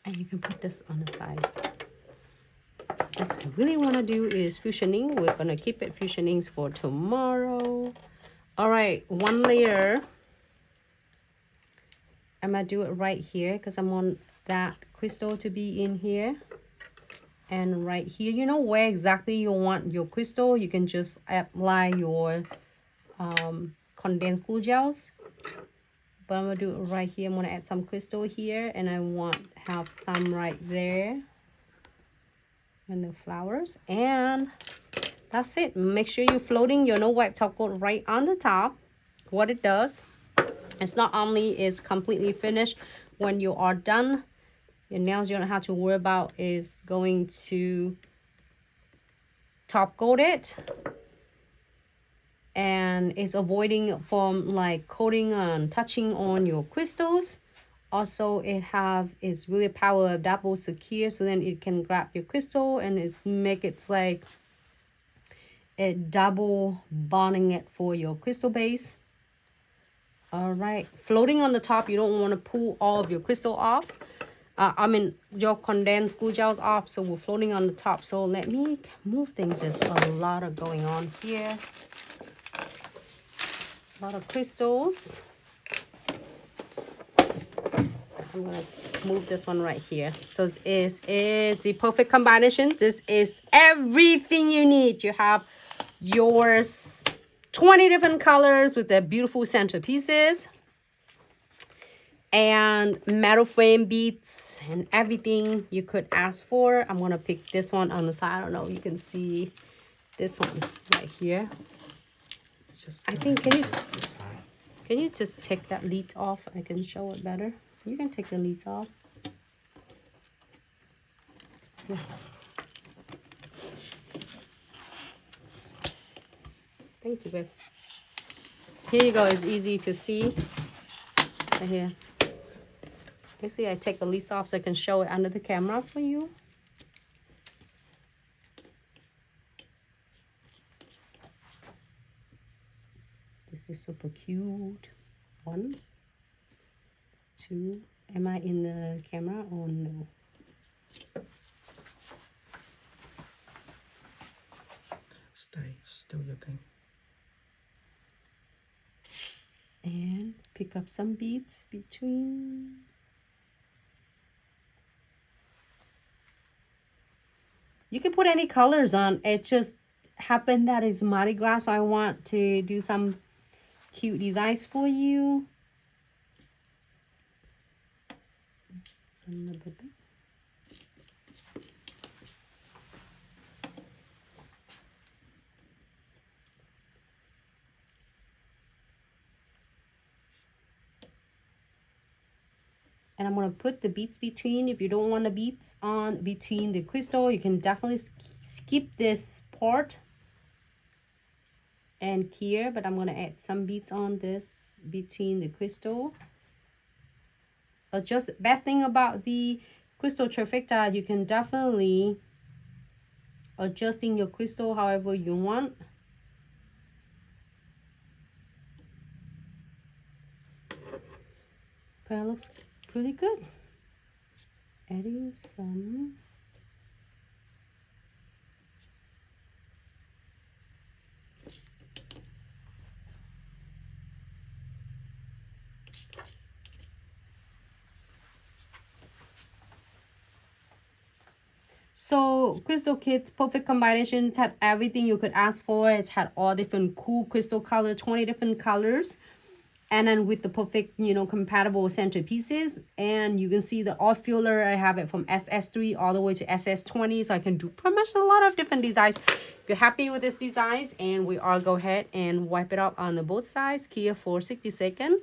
And you can put this on the side. What I really want to do is fusioning. We're going to keep it fusionings for tomorrow. All right, one layer. I'm going to do it right here because I want that crystal to be in here. And right here, you know where exactly you want your crystal. You can just apply your condensed glue gels. But I'm going to do it right here. I'm going to add some crystal here. And I want to have some right there. And the flowers. And that's it. Make sure you're floating your no wipe top coat right on the top. What it does, it's not only is completely finished when you are done, your nails you don't have to worry about is going to top coat it. And it's avoiding from like coating and touching on your crystals. Also, it's really power double secure, so then it can grab your crystal and it's like a double bonding it for your crystal base. All right, floating on the top, you don't want to pull all of your crystal off. Your condensed glue gels off, so we're floating on the top. So let me move things. There's a lot of going on here. A lot of crystals. I'm going to move this one right here. So this is the perfect combination. This is everything you need. You have yours 20 different colors with the beautiful centerpieces. And metal frame beads and everything you could ask for. I'm going to pick this one on the side. I don't know if you can see this one right here. I think, can you just take that lead off? I can show it better. You can take the leads off. Yeah. Thank you, babe. Here you go. It's easy to see. Right here. You see, I take the leads off so I can show it under the camera for you. This is super cute. 1, 2. Am I in the camera or no? Stay still, your thing. And pick up some beads between. You can put any colors on. It just happened that it's Mardi Gras, so I want to do some cute designs for you. Some little bit. And I'm going to put the beads between. If you don't want the beads on between the crystal, you can definitely skip this part and here. But I'm going to add some beads on this between the crystal. Just best thing about the crystal trifecta, you can definitely adjusting your crystal however you want. But it looks pretty good. Adding some So crystal kits, perfect combination. It's had everything you could ask for. It's had all different cool crystal colors, 20 different colors. And then with the perfect, compatible centerpieces. And you can see the all filler. I have it from SS3 all the way to SS20. So I can do pretty much a lot of different designs. If you're happy with this designs, and we are go ahead and wipe it up on the both sides here for 60 seconds.